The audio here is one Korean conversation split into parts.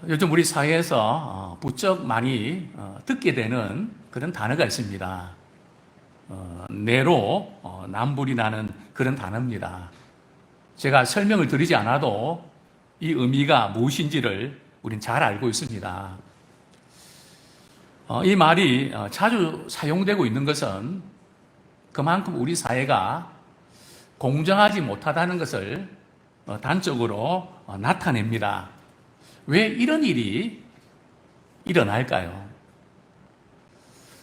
요즘 우리 사회에서 부쩍 많이 듣게 되는 그런 단어가 있습니다. 내로 남불이 나는 그런 단어입니다. 제가 설명을 드리지 않아도 이 의미가 무엇인지를 우린 잘 알고 있습니다. 이 말이 자주 사용되고 있는 것은 그만큼 우리 사회가 공정하지 못하다는 것을 단적으로 나타냅니다. 왜 이런 일이 일어날까요?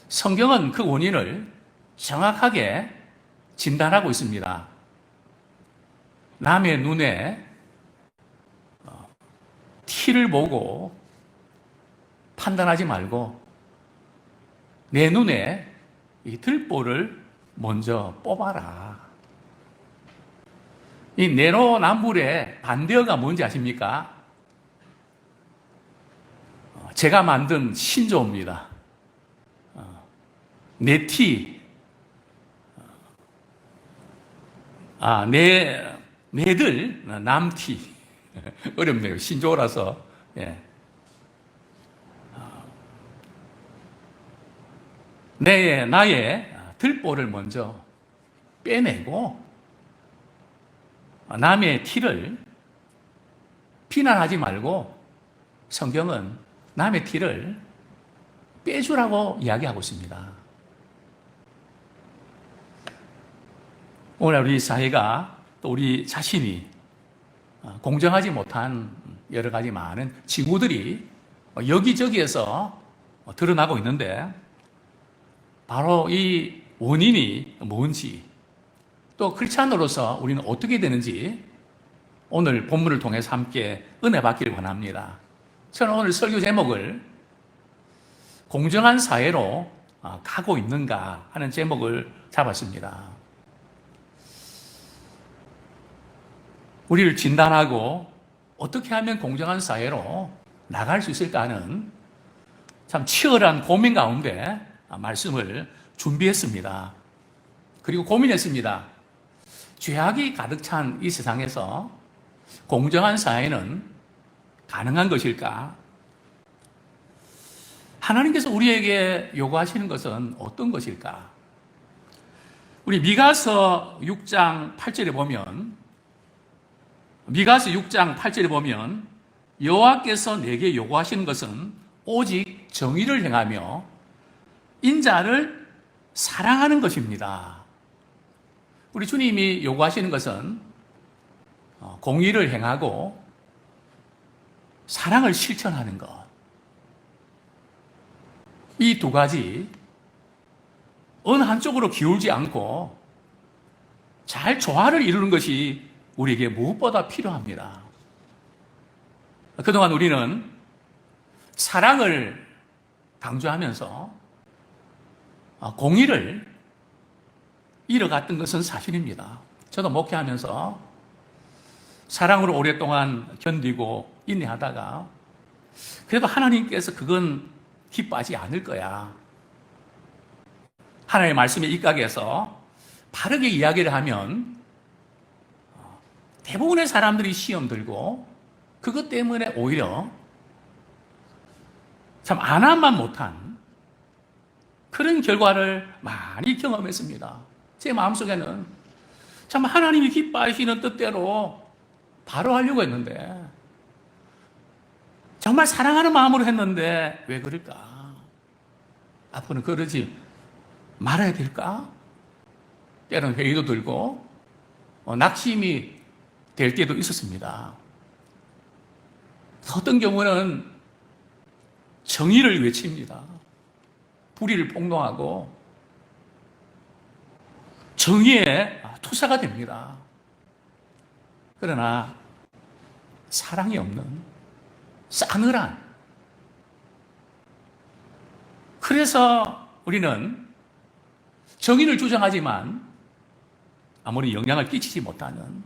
성경은 그 원인을 정확하게 진단하고 있습니다. 남의 눈에 티를 보고 판단하지 말고 내 눈에 이 들보를 먼저 뽑아라. 이 내로남불의 반대어가 뭔지 아십니까? 제가 만든 신조어입니다. 내티, 내들 남티. 어렵네요. 신조어라서. 예. 나의 들보를 먼저 빼내고 남의 티를 비난하지 말고 성경은 남의 티를 빼주라고 이야기하고 있습니다. 오늘 우리 사회가 또 우리 자신이 공정하지 못한 여러 가지 많은 징후들이 여기저기에서 드러나고 있는데 바로 이 원인이 뭔지 또 크리스찬으로서 우리는 어떻게 되는지 오늘 본문을 통해서 함께 은혜 받기를 원합니다. 저는 오늘 설교 제목을 공정한 사회로 가고 있는가 하는 제목을 잡았습니다. 우리를 진단하고 어떻게 하면 공정한 사회로 나갈 수 있을까 하는 참 치열한 고민 가운데 말씀을 준비했습니다. 그리고 고민했습니다. 죄악이 가득 찬 이 세상에서 공정한 사회는 가능한 것일까? 하나님께서 우리에게 요구하시는 것은 어떤 것일까? 우리 미가서 6장 8절에 보면 여호와께서 내게 요구하시는 것은 오직 정의를 행하며 인자를 사랑하는 것입니다. 우리 주님이 요구하시는 것은 공의를 행하고 사랑을 실천하는 것. 이 두 가지 어느 한쪽으로 기울지 않고 잘 조화를 이루는 것이 우리에게 무엇보다 필요합니다. 그동안 우리는 사랑을 강조하면서 공의를 잃어갔던 것은 사실입니다. 저도 목회하면서 사랑으로 오랫동안 견디고 인내하다가 그래도 하나님께서 그건 기뻐하지 않을 거야. 하나님의 말씀에 입각해서 바르게 이야기를 하면 대부분의 사람들이 시험 들고 그것 때문에 오히려 참 안함만 못한 그런 결과를 많이 경험했습니다. 제 마음속에는 참 하나님이 기뻐하시는 뜻대로 바로 하려고 했는데 정말 사랑하는 마음으로 했는데 왜 그럴까? 앞으로는 그러지 말아야 될까? 때로는 회의도 들고 낙심이 될 때도 있었습니다. 어떤 경우는 정의를 외칩니다. 불의를 폭로하고 정의에 투사가 됩니다. 그러나 사랑이 없는 싸늘한, 그래서 우리는 정의를 주장하지만 아무리 영향을 끼치지 못하는,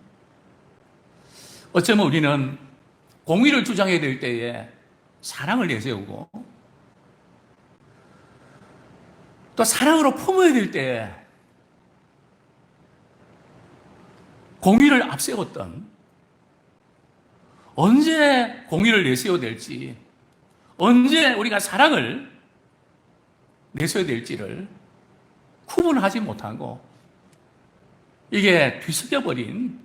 어쩌면 우리는 공의를 주장해야 될 때에 사랑을 내세우고 또 사랑으로 품어야 될 때에 공의를 앞세웠던 언제 공의를 내세워야 될지, 언제 우리가 사랑을 내세워야 될지를 구분하지 못하고 이게 뒤섞여버린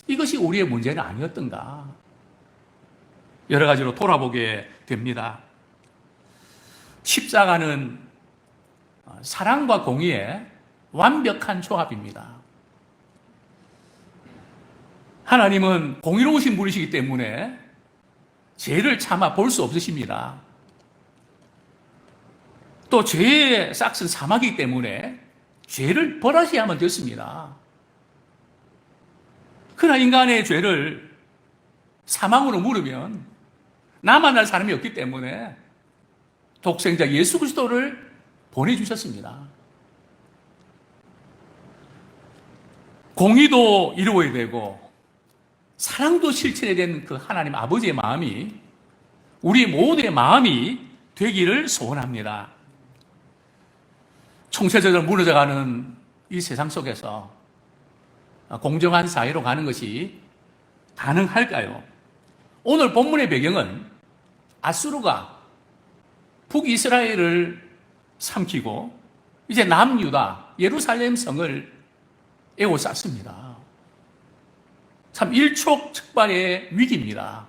이것이 우리의 문제는 아니었던가. 여러 가지로 돌아보게 됩니다. 십자가는 사랑과 공의의 완벽한 조합입니다. 하나님은 공의로우신 분이시기 때문에 죄를 참아 볼 수 없으십니다. 또 죄의 싹은 사망이기 때문에 죄를 벌하셔야만 됐습니다. 그러나 인간의 죄를 사망으로 물으면 나만할 사람이 없기 때문에 독생자 예수 그리스도를 보내주셨습니다. 공의도 이루어야 되고 사랑도 실천해야 되는 그 하나님 아버지의 마음이 우리 모두의 마음이 되기를 소원합니다. 총체적으로 무너져가는 이 세상 속에서 공정한 사회로 가는 것이 가능할까요? 오늘 본문의 배경은 아수르가 북이스라엘을 삼키고 이제 남유다 예루살렘 성을 에워쌌습니다. 참 일촉즉발의 위기입니다.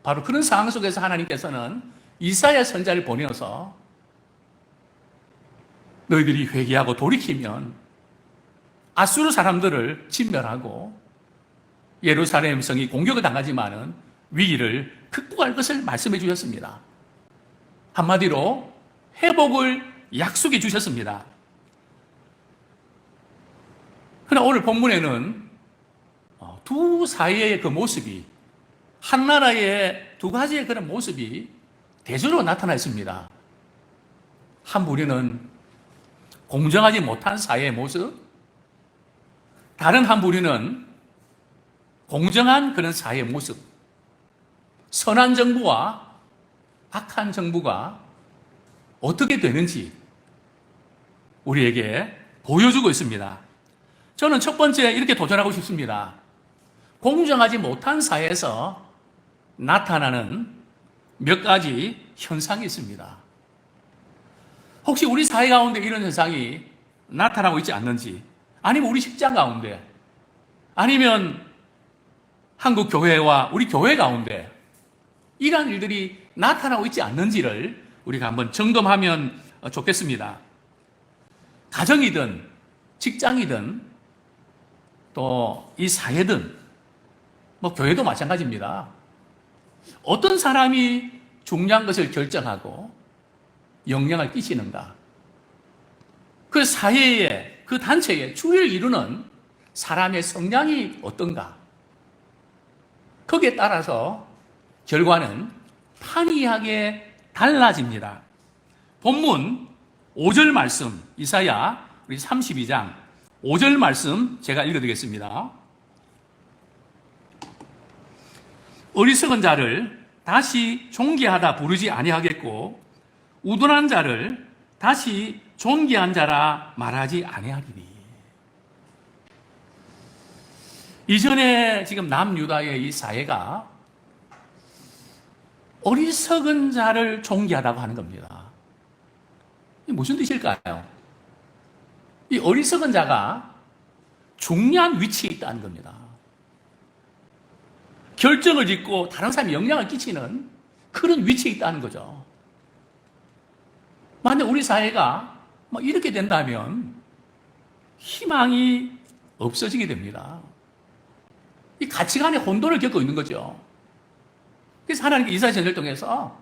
바로 그런 상황 속에서 하나님께서는 이사야 선지자를 보내어서 너희들이 회개하고 돌이키면 아수르 사람들을 진멸하고 예루살렘 성이 공격을 당하지만은 위기를 극복할 것을 말씀해 주셨습니다. 한마디로 회복을 약속해 주셨습니다. 그러나 오늘 본문에는 두 사이의 그 모습이, 한 나라의 두 가지의 그런 모습이 대조로 나타나 있습니다. 한 부류는 공정하지 못한 사회의 모습, 다른 한 부류는 공정한 그런 사회의 모습, 선한 정부와 악한 정부가 어떻게 되는지 우리에게 보여주고 있습니다. 저는 첫 번째 이렇게 도전하고 싶습니다. 공정하지 못한 사회에서 나타나는 몇 가지 현상이 있습니다. 혹시 우리 사회 가운데 이런 현상이 나타나고 있지 않는지, 아니면 우리 직장 가운데, 아니면 한국 교회와 우리 교회 가운데 이러한 일들이 나타나고 있지 않는지를 우리가 한번 점검하면 좋겠습니다. 가정이든 직장이든 또 이 사회든 뭐 교회도 마찬가지입니다. 어떤 사람이 중요한 것을 결정하고 영향을 끼치는가? 그 사회에, 그 단체에 주를 이루는 사람의 성향이 어떤가? 거기에 따라서 결과는 판이하게 달라집니다. 본문 5절 말씀, 이사야 우리 32장 5절 말씀 제가 읽어드리겠습니다. 어리석은 자를 다시 존귀하다 부르지 아니하겠고 우둔한 자를 다시 존귀한 자라 말하지 아니하리니. 이전에 지금 남유다의 이 사회가 어리석은 자를 존귀하다고 하는 겁니다. 이게 무슨 뜻일까요? 이 어리석은 자가 중요한 위치에 있다는 겁니다. 결정을 짓고 다른 사람이 영향을 끼치는 그런 위치에 있다는 거죠. 만약 우리 사회가 이렇게 된다면 희망이 없어지게 됩니다. 이 가치관의 혼돈을 겪고 있는 거죠. 그래서 하나님께 이사야 선지자를 통해서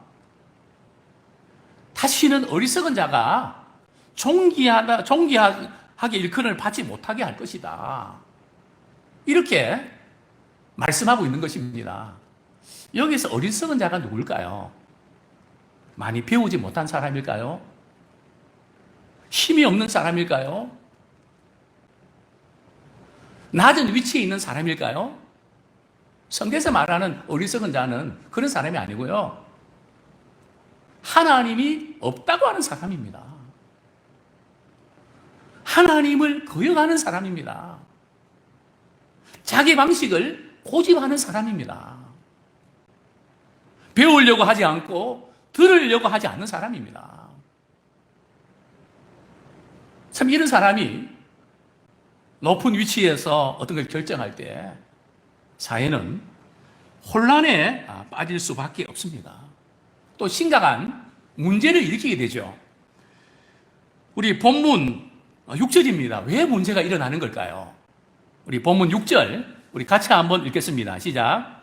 다시는 어리석은 자가 존귀하게 일컬음을 받지 못하게 할 것이다. 이렇게 말씀하고 있는 것입니다. 여기서 어리석은 자가 누굴까요? 많이 배우지 못한 사람일까요? 힘이 없는 사람일까요? 낮은 위치에 있는 사람일까요? 성경에서 말하는 어리석은 자는 그런 사람이 아니고요. 하나님이 없다고 하는 사람입니다. 하나님을 거역하는 사람입니다. 자기 방식을 고집하는 사람입니다. 배우려고 하지 않고 들으려고 하지 않는 사람입니다. 참 이런 사람이 높은 위치에서 어떤 걸 결정할 때 사회는 혼란에 빠질 수밖에 없습니다. 또 심각한 문제를 일으키게 되죠. 우리 본문 6절입니다. 왜 문제가 일어나는 걸까요? 우리 본문 6절 우리 같이 한번 읽겠습니다. 시작.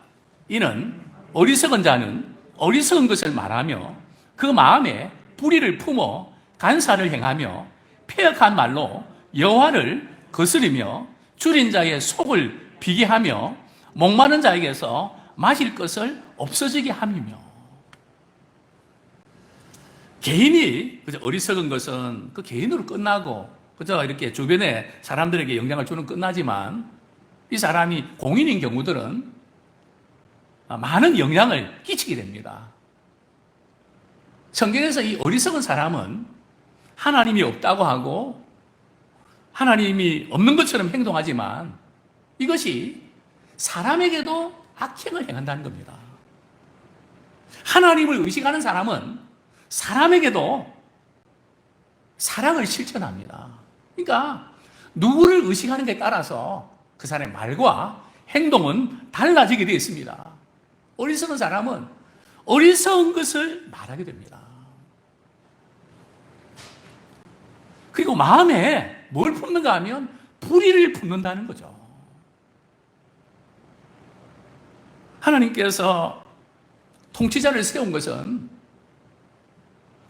이는 어리석은 자는 어리석은 것을 말하며 그 마음에 불의를 품어 간사를 행하며 패역한 말로 여호와를 거스르며 줄인 자의 속을 비게 하며 목마른 자에게서 마실 것을 없어지게 함이며. 개인이 그저 어리석은 것은 그 개인으로 끝나고 그저 이렇게 주변에 사람들에게 영향을 주는 끝나지만 이 사람이 공인인 경우들은 많은 영향을 끼치게 됩니다. 성경에서 이 어리석은 사람은 하나님이 없다고 하고 하나님이 없는 것처럼 행동하지만 이것이 사람에게도 악행을 행한다는 겁니다. 하나님을 의식하는 사람은 사람에게도 사랑을 실천합니다. 그러니까 누구를 의식하는 데 따라서 그 사람의 말과 행동은 달라지게 되어 있습니다. 어리석은 사람은 어리석은 것을 말하게 됩니다. 그리고 마음에 뭘 품는가 하면 불의를 품는다는 거죠. 하나님께서 통치자를 세운 것은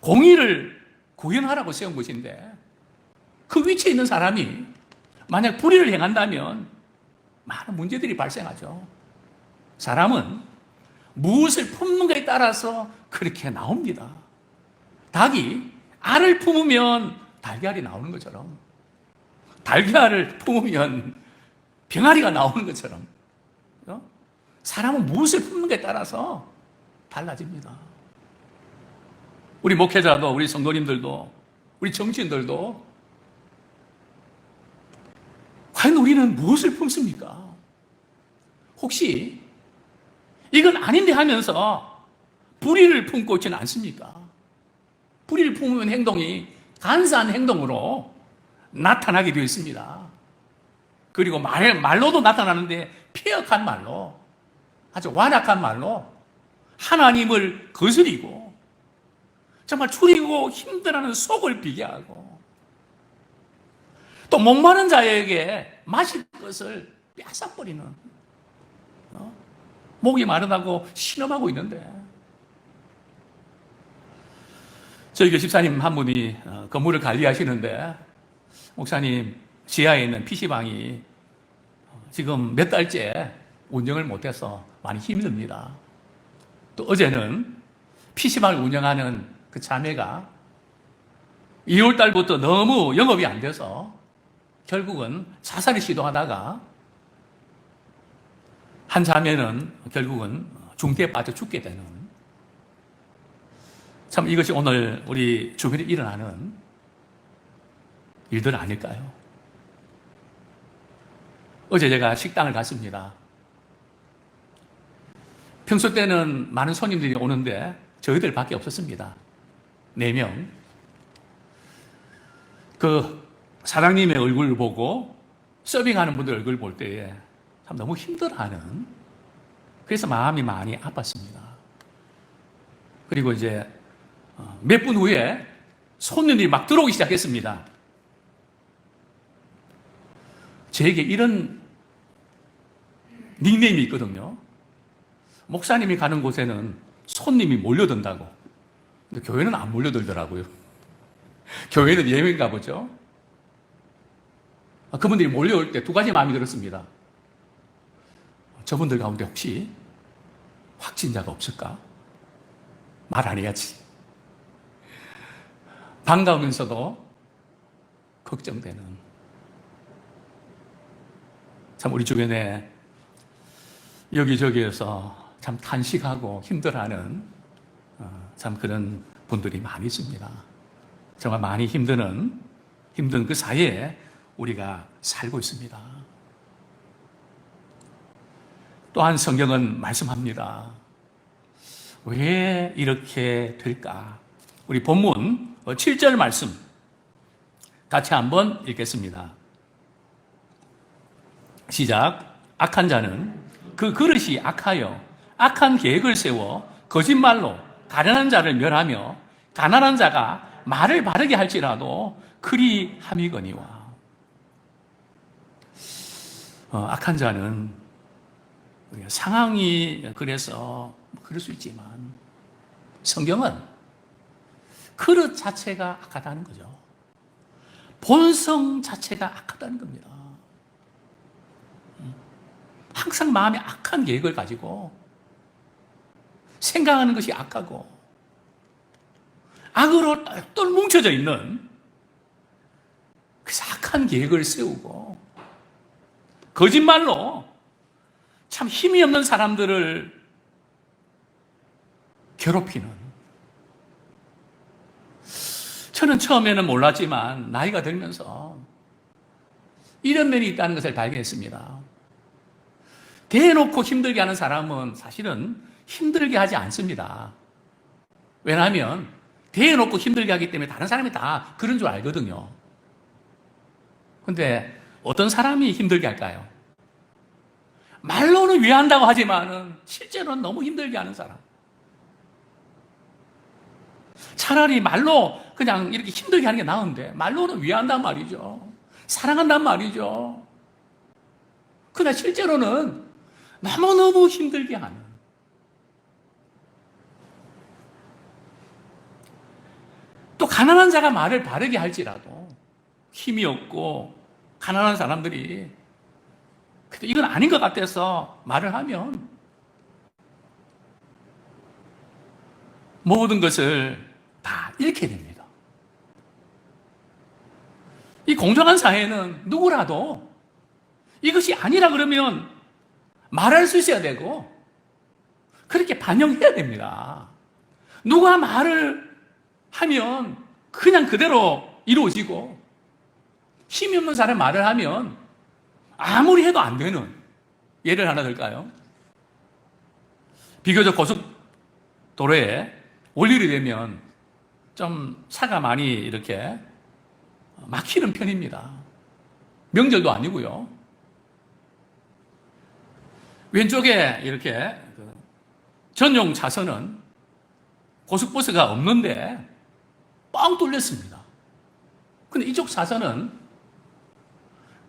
공의를 구현하라고 세운 것인데 그 위치에 있는 사람이 만약 불의를 행한다면 많은 문제들이 발생하죠. 사람은 무엇을 품는가에 따라서 그렇게 나옵니다. 닭이 알을 품으면 달걀이 나오는 것처럼 달걀을 품으면 병아리가 나오는 것처럼 사람은 무엇을 품는가에 따라서 달라집니다. 우리 목회자도 우리 성도님들도 우리 정치인들도 과연 우리는 무엇을 품습니까? 혹시 이건 아닌데 하면서 불의를 품고 있지는 않습니까? 불의를 품으면 행동이 간사한 행동으로 나타나게 되어 있습니다. 그리고 말로도 나타나는데 폐역한 말로 아주 완악한 말로 하나님을 거스리고 정말 줄이고 힘들어하는 속을 비게 하고 또 목마른 자에게 마실 것을 뺏어버리는 목이 마르다고 신음하고 있는데 저희 교집사님 한 분이 건물을 관리하시는데 목사님 지하에 있는 PC방이 지금 몇 달째 운영을 못해서 많이 힘듭니다. 또 어제는 PC방을 운영하는 그 자매가 2월 달부터 너무 영업이 안 돼서 결국은 자살을 시도하다가 한 자매는 결국은 중태에 빠져 죽게 되는 참 이것이 오늘 우리 주변에 일어나는 일들 아닐까요? 어제 제가 식당을 갔습니다. 평소 때는 많은 손님들이 오는데 저희들 밖에 없었습니다. 4명. 그 사장님의 얼굴을 보고 서빙하는 분들 얼굴을 볼 때에 참 너무 힘들어하는 그래서 마음이 많이 아팠습니다. 그리고 이제 몇 분 후에 손님들이 막 들어오기 시작했습니다. 저에게 이런 닉네임이 있거든요. 목사님이 가는 곳에는 손님이 몰려든다고. 근데 교회는 안 몰려들더라고요. 교회는 예외인가 보죠. 그분들이 몰려올 때 2가지 마음이 들었습니다. 저분들 가운데 혹시 확진자가 없을까? 말 안 해야지. 반가우면서도 걱정되는. 참 우리 주변에 여기저기에서 참 탄식하고 힘들어하는 참 그런 분들이 많이 있습니다. 정말 많이 힘든 그 사이에 우리가 살고 있습니다. 또한 성경은 말씀합니다. 왜 이렇게 될까? 우리 본문 7절 말씀 같이 한번 읽겠습니다. 시작. 악한 자는 그 그릇이 악하여 악한 계획을 세워 거짓말로 가련한 자를 멸하며 가난한 자가 말을 바르게 할지라도 그리 함이거니와. 악한 자는 상황이 그래서 그럴 수 있지만 성경은 그릇 자체가 악하다는 거죠. 본성 자체가 악하다는 겁니다. 항상 마음에 악한 계획을 가지고 생각하는 것이 악하고 악으로 똘똘 뭉쳐져 있는 그 악한 계획을 세우고 거짓말로 참 힘이 없는 사람들을 괴롭히는. 저는 처음에는 몰랐지만 나이가 들면서 이런 면이 있다는 것을 발견했습니다. 대놓고 힘들게 하는 사람은 사실은 힘들게 하지 않습니다. 왜냐하면 대놓고 힘들게 하기 때문에 다른 사람이 다 그런 줄 알거든요. 근데 어떤 사람이 힘들게 할까요? 말로는 위한다고 하지만은 실제로는 너무 힘들게 하는 사람. 차라리 말로 그냥 이렇게 힘들게 하는 게 나은데 말로는 위한단 말이죠. 사랑한단 말이죠. 그러나 실제로는 너무너무 힘들게 하는. 또 가난한 자가 말을 바르게 할지라도 힘이 없고 가난한 사람들이 이건 아닌 것 같아서 말을 하면 모든 것을 다 잃게 됩니다. 이 공정한 사회는 누구라도 이것이 아니라 그러면 말할 수 있어야 되고 그렇게 반영해야 됩니다. 누가 말을 하면 그냥 그대로 이루어지고 힘이 없는 사람이 말을 하면 아무리 해도 안 되는. 예를 하나 들까요? 비교적 고속도로에 월요일이 되면 좀 차가 많이 이렇게 막히는 편입니다. 명절도 아니고요. 왼쪽에 이렇게 전용 차선은 고속버스가 없는데 뻥 뚫렸습니다. 근데 이쪽 차선은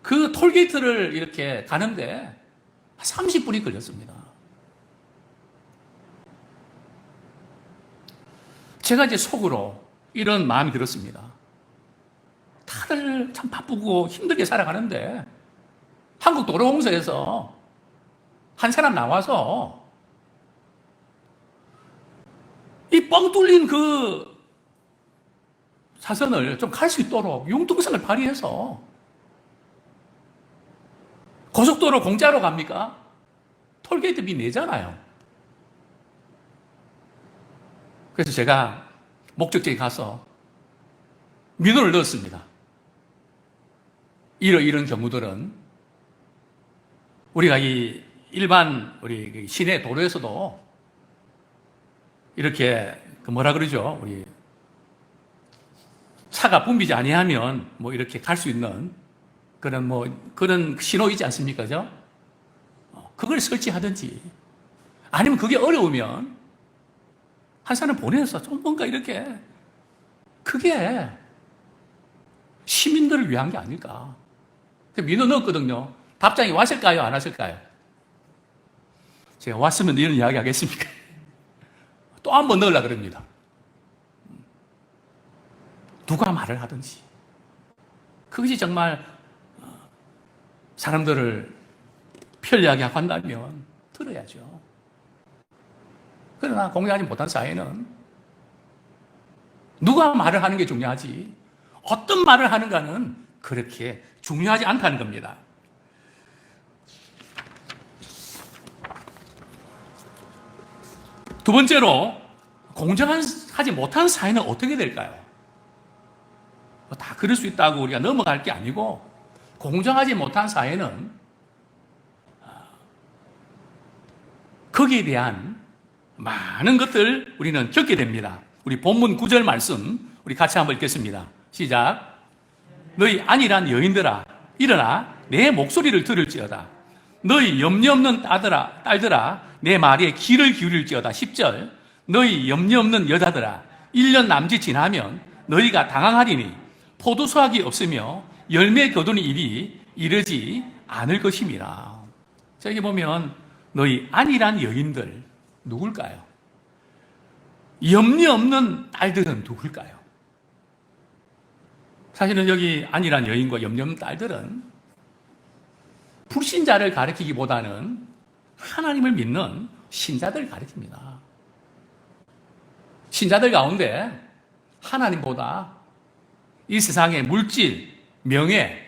그 톨게이트를 이렇게 가는데 30분이 걸렸습니다. 제가 이제 속으로 이런 마음이 들었습니다. 다들 참 바쁘고 힘들게 살아가는데 한국도로공사에서 한 사람 나와서 이 뻥 뚫린 그 차선을 좀 갈 수 있도록 융통성을 발휘해서 고속도로 공짜로 갑니까? 톨게이트비 내잖아요. 그래서 제가 목적지에 가서 민원을 넣었습니다. 이런 경우들은 우리가 이 일반 우리 시내 도로에서도 이렇게 뭐라 그러죠? 우리 차가 붐비지 아니하면 뭐 이렇게 갈 수 있는 그런 신호이지 않습니까? 그죠? 그걸 설치하든지 아니면 그게 어려우면 한 사람 보내서 좀 뭔가 이렇게 그게 시민들을 위한 게 아닐까. 민원 넣었거든요. 답장이 왔을까요? 안 왔을까요? 제가 왔으면 이런 이야기 하겠습니까? 또 한 번 넣으려고 그럽니다. 누가 말을 하든지. 그것이 정말 사람들을 편리하게 한다면 들어야죠. 그러나 공유하지 못한 사회는 누가 말을 하는 게 중요하지 어떤 말을 하는가는 그렇게 중요하지 않다는 겁니다. 두 번째로 공정하지 못한 사회는 어떻게 될까요? 다 그럴 수 있다고 우리가 넘어갈 게 아니고 공정하지 못한 사회는 거기에 대한 많은 것들 우리는 겪게 됩니다. 우리 본문 9절 말씀 우리 같이 한번 읽겠습니다. 시작. 너희 안일한 여인들아 일어나 내 목소리를 들을지어다. 너희 염려 없는 딸들아 내 말에 귀를 기울일지어다. 10절. 너희 염려 없는 여자들아 1년 남짓 지나면 너희가 당황하리니 포도수확이 없으며 열매 거두는 일이 이르지 않을 것임이라. 자, 여기 보면 너희 안일한 여인들 누굴까요? 염려 없는 딸들은 누굴까요? 사실은 여기 안일한 여인과 염려 없는 딸들은 불신자를 가리키기보다는 하나님을 믿는 신자들을 가리킵니다. 신자들 가운데 하나님보다 이 세상의 물질, 명예,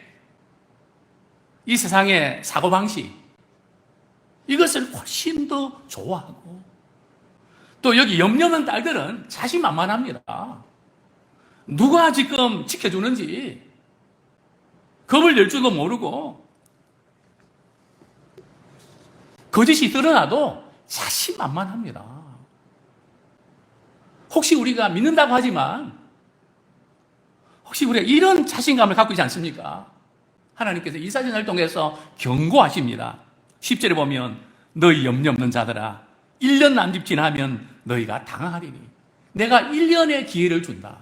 이 세상의 사고방식, 이것을 훨씬 더 좋아하고, 또 여기 염려 없는 딸들은 자신만만합니다. 누가 지금 지켜주는지 겁을 낼 줄도 모르고, 거짓이 드러나도 자신만만합니다. 혹시 우리가 믿는다고 하지만 혹시 우리가 이런 자신감을 갖고 있지 않습니까? 하나님께서 이 사진을 통해서 경고하십니다. 10절에 보면 너희 염려 없는 자들아 1년 남짓 지나면 너희가 당황하리니 내가 1년의 기회를 준다.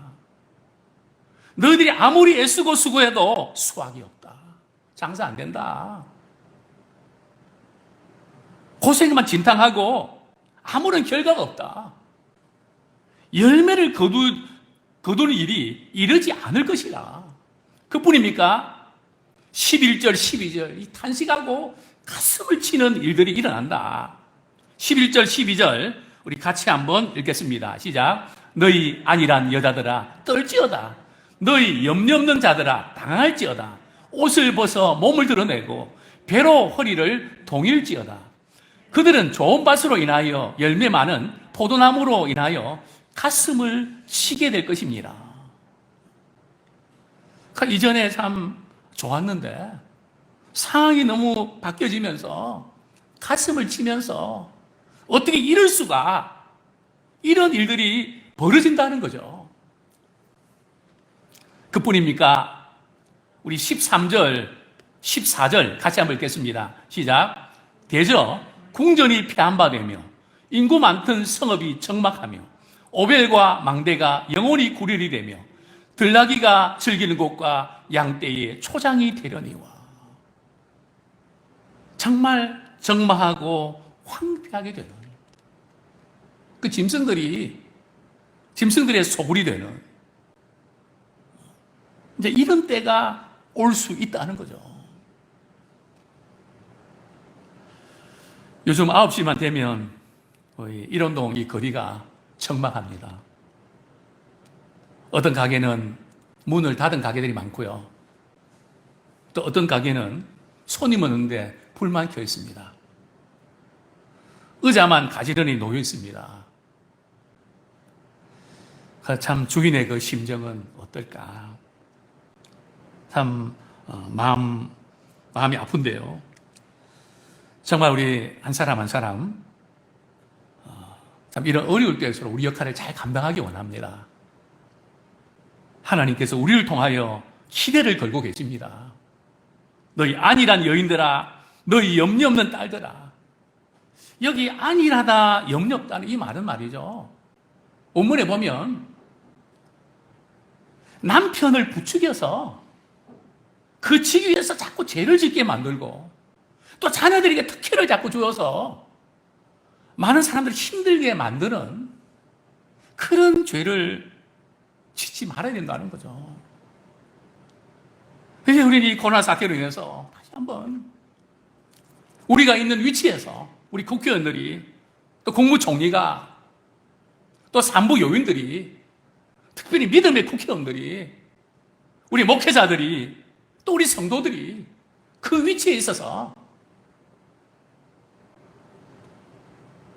너희들이 아무리 애쓰고 수고해도 수확이 없다. 장사 안 된다. 고생만 진탕하고 아무런 결과가 없다. 열매를 거두는 일이 이르지 않을 것이라. 그뿐입니까? 11절, 12절 이 탄식하고 가슴을 치는 일들이 일어난다. 11절, 12절 우리 같이 한번 읽겠습니다. 시작. 너희 안일한 여자들아 떨지어다. 너희 염려 없는 자들아 당할지어다. 옷을 벗어 몸을 드러내고 배로 허리를 동일지어다. 그들은 좋은 밭으로 인하여 열매 많은 포도나무로 인하여 가슴을 치게 될 것입니다. 이전에 참 좋았는데 상황이 너무 바뀌어지면서 가슴을 치면서 어떻게 이럴 수가, 이런 일들이 벌어진다는 거죠. 그뿐입니까? 우리 13절, 14절 같이 한번 읽겠습니다. 시작. 대저 궁전이 폐한바되며 인구 많던 성읍이 적막하며 오벨과 망대가 영원히 구렬이 되며 들나귀가 즐기는 곳과 양떼의 초장이 되려니와. 정말 적막하고 황폐하게 되는 그 짐승들의 소굴이 되는 이제 이런 때가 올 수 있다는 거죠. 요즘 9시만 되면 일원동 이 거리가 적막합니다. 어떤 가게는 문을 닫은 가게들이 많고요. 또 어떤 가게는 손님 오는데 불만 켜 있습니다. 의자만 가지런히 놓여 있습니다. 참 주인의 그 심정은 어떨까? 참 마음이 아픈데요. 정말 우리 한 사람 한 사람 참 이런 어려울 때일수록 우리 역할을 잘 감당하기 원합니다. 하나님께서 우리를 통하여 시대를 걸고 계십니다. 너희 안일한 여인들아, 너희 염려 없는 딸들아. 여기 안일하다, 염려 없다는 이 말은 말이죠. 본문에 보면 남편을 부추겨서 그 지기 위해서 자꾸 죄를 짓게 만들고 또 자녀들에게 특혜를 자꾸 주어서 많은 사람들을 힘들게 만드는 그런 죄를 짓지 말아야 된다는 거죠. 그래서 우리는 이 코로나 사태로 인해서 다시 한번 우리가 있는 위치에서 우리 국회의원들이 또 국무총리가 또 산부 요인들이 특별히 믿음의 국회의원들이 우리 목회자들이 또 우리 성도들이 그 위치에 있어서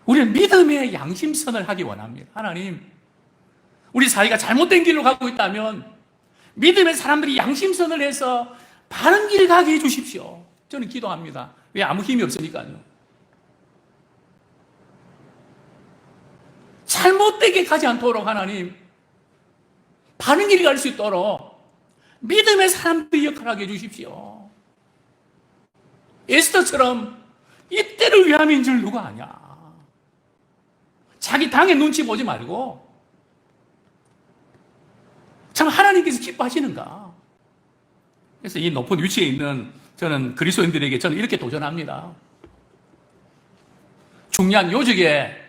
우리는 믿음의 양심선을 하기 원합니다. 하나님, 우리 사회가 잘못된 길로 가고 있다면 믿음의 사람들이 양심선을 해서 바른 길 가게 해주십시오. 저는 기도합니다. 왜? 아무 힘이 없으니까요. 잘못되게 가지 않도록 하나님 바른 길을 갈 수 있도록 믿음의 사람들이 역할을 하게 해주십시오. 에스더처럼 이때를 위함인 줄 누가 아냐. 자기 당의 눈치 보지 말고 참 하나님께서 기뻐하시는가. 그래서 이 높은 위치에 있는 저는 그리스도인들에게 저는 이렇게 도전합니다. 중요한 요직에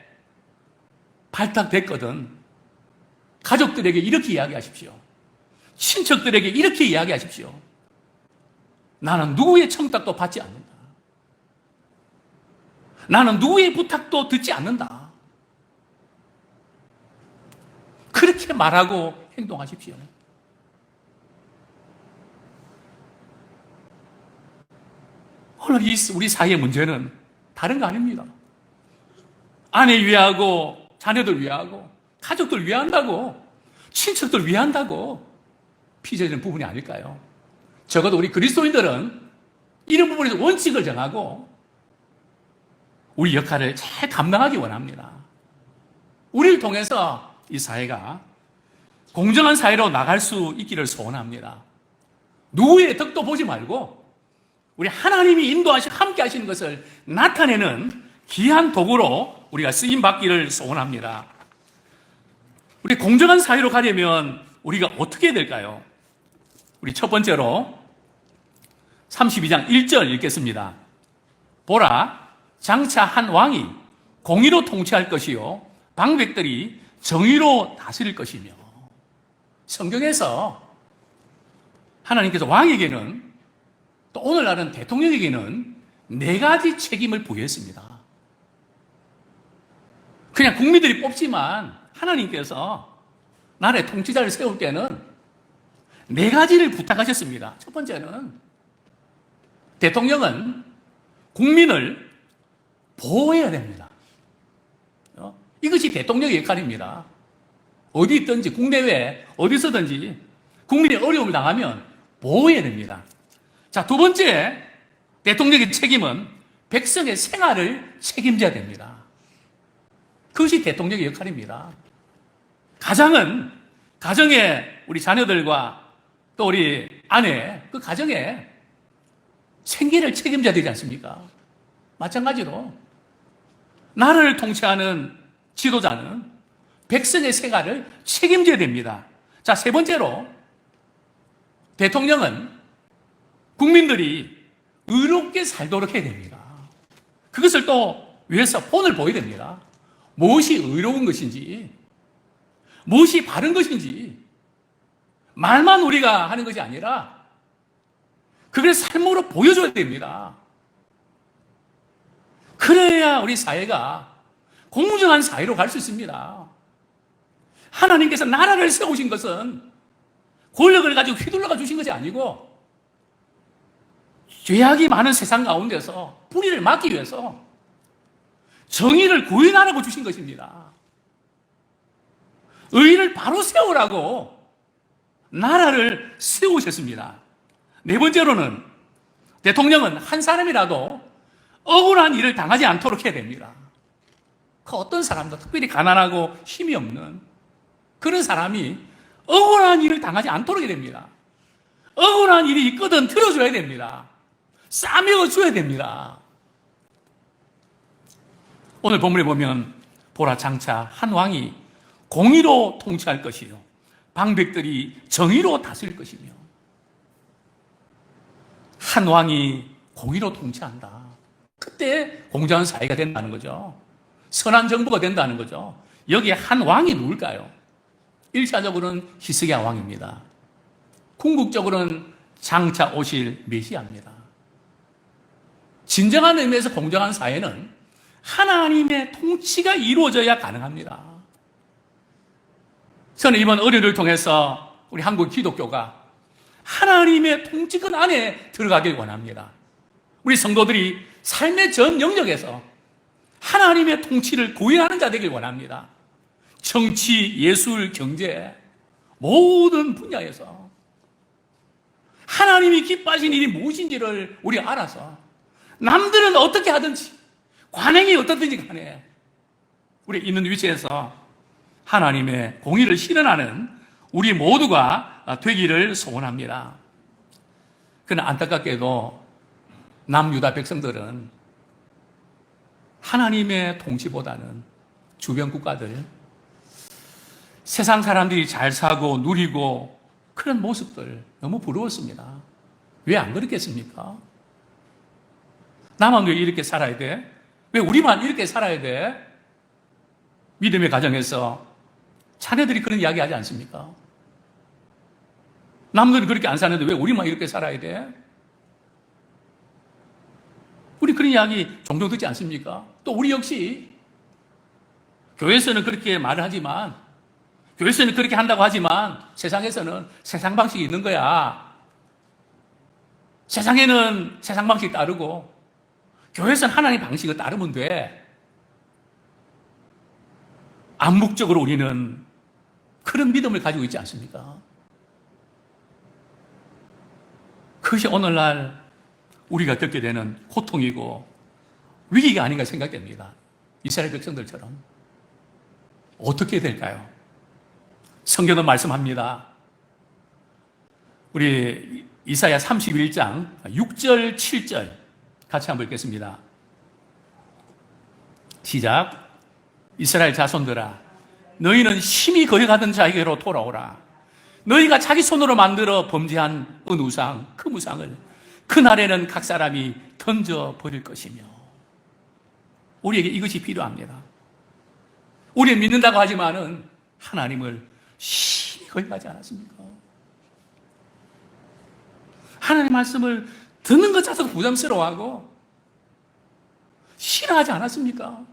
발탁됐거든 가족들에게 이렇게 이야기하십시오. 친척들에게 이렇게 이야기하십시오. 나는 누구의 청탁도 받지 않는다. 나는 누구의 부탁도 듣지 않는다. 그렇게 말하고 행동하십시오. 오늘 우리 사회의 문제는 다른 거 아닙니다. 아내 위하고 자녀들 위하고 가족들 위한다고 친척들 위한다고 피해지는 부분이 아닐까요? 적어도 우리 그리스도인들은 이런 부분에서 원칙을 정하고 우리 역할을 잘 감당하기 원합니다. 우리를 통해서 이 사회가 공정한 사회로 나갈 수 있기를 소원합니다. 누구의 덕도 보지 말고 우리 하나님이 인도하시고 함께 하시는 것을 나타내는 귀한 도구로 우리가 쓰임받기를 소원합니다. 우리 공정한 사회로 가려면 우리가 어떻게 해야 될까요? 우리 첫 번째로 32장 1절 읽겠습니다. 보라, 장차 한 왕이 공의로 통치할 것이요 방백들이 정의로 다스릴 것이며. 성경에서 하나님께서 왕에게는 또 오늘날은 대통령에게는 4가지 책임을 부여했습니다. 그냥 국민들이 뽑지만 하나님께서 나라의 통치자를 세울 때는 4가지를 부탁하셨습니다. 첫 번째는 대통령은 국민을 보호해야 됩니다. 이것이 대통령의 역할입니다. 어디 있든지 국내외 어디서든지 국민이 어려움을 당하면 보호해야 됩니다. 자, 두 번째 대통령의 책임은 백성의 생활을 책임져야 됩니다. 그것이 대통령의 역할입니다. 가장은 가정에 우리 자녀들과 또 우리 아내 그 가정에 생계를 책임져야 되지 않습니까? 마찬가지로 나라를 통치하는 지도자는 백성의 생활을 책임져야 됩니다. 자, 세 번째로 대통령은 국민들이 의롭게 살도록 해야 됩니다. 그것을 또 위해서 본을 보여야 됩니다. 무엇이 의로운 것인지, 무엇이 바른 것인지, 말만 우리가 하는 것이 아니라 그걸 삶으로 보여줘야 됩니다. 그래야 우리 사회가 공정한 사회로 갈 수 있습니다. 하나님께서 나라를 세우신 것은 권력을 가지고 휘둘러가 주신 것이 아니고 죄악이 많은 세상 가운데서 불의를 막기 위해서 정의를 구현하라고 주신 것입니다. 의를 바로 세우라고 나라를 세우셨습니다. 네 번째로는 대통령은 한 사람이라도 억울한 일을 당하지 않도록 해야 됩니다. 그 어떤 사람도 특별히 가난하고 힘이 없는 그런 사람이 억울한 일을 당하지 않도록 해야 됩니다. 억울한 일이 있거든 들어줘야 됩니다. 싸매어줘야 됩니다. 오늘 본문에 보면 보라 장차 한 왕이 공의로 통치할 것이요 방백들이 정의로 다스릴 것이며. 한 왕이 공의로 통치한다. 그때 공정한 사회가 된다는 거죠. 선한 정부가 된다는 거죠. 여기에 한 왕이 누굴까요? 1차적으로는 히스기야 왕입니다. 궁극적으로는 장차 오실 메시아입니다. 진정한 의미에서 공정한 사회는 하나님의 통치가 이루어져야 가능합니다. 저는 이번 의뢰를 통해서 우리 한국 기독교가 하나님의 통치권 안에 들어가길 원합니다. 우리 성도들이 삶의 전 영역에서 하나님의 통치를 구현하는 자 되길 원합니다. 정치, 예술, 경제 모든 분야에서 하나님이 기뻐하신 일이 무엇인지를 우리가 알아서 남들은 어떻게 하든지 관행이 어떻든지 간에 우리 있는 위치에서 하나님의 공의를 실현하는 우리 모두가 되기를 소원합니다. 그러나 안타깝게도 남유다 백성들은 하나님의 통치보다는 주변 국가들, 세상 사람들이 잘 사고 누리고 그런 모습들 너무 부러웠습니다. 왜 안 그렇겠습니까? 나만 왜 이렇게 살아야 돼? 왜 우리만 이렇게 살아야 돼? 믿음의 가정에서 자녀들이 그런 이야기 하지 않습니까? 남들은 그렇게 안 사는데 왜 우리만 이렇게 살아야 돼? 우리 그런 이야기 종종 듣지 않습니까? 또 우리 역시 교회에서는 그렇게 말을 하지만, 교회에서는 그렇게 한다고 하지만 세상에서는 세상 방식이 있는 거야. 세상에는 세상 방식 따르고 교회에서는 하나님 방식을 따르면 돼. 암묵적으로 우리는 그런 믿음을 가지고 있지 않습니까? 그것이 오늘날 우리가 겪게 되는 고통이고 위기가 아닌가 생각됩니다. 이스라엘 백성들처럼. 어떻게 될까요? 성경은 말씀합니다. 우리 이사야 31장 6절, 7절 같이 한번 읽겠습니다. 시작. 이스라엘 자손들아, 너희는 심히 거역하던 자에게로 돌아오라. 너희가 자기 손으로 만들어 범죄한 은우상, 금우상을 그날에는 각 사람이 던져버릴 것이며. 우리에게 이것이 필요합니다. 우리는 믿는다고 하지만은 하나님을 심히 거역하지 않았습니까? 하나님 말씀을 듣는 것 자체도 부담스러워하고 싫어하지 않았습니까?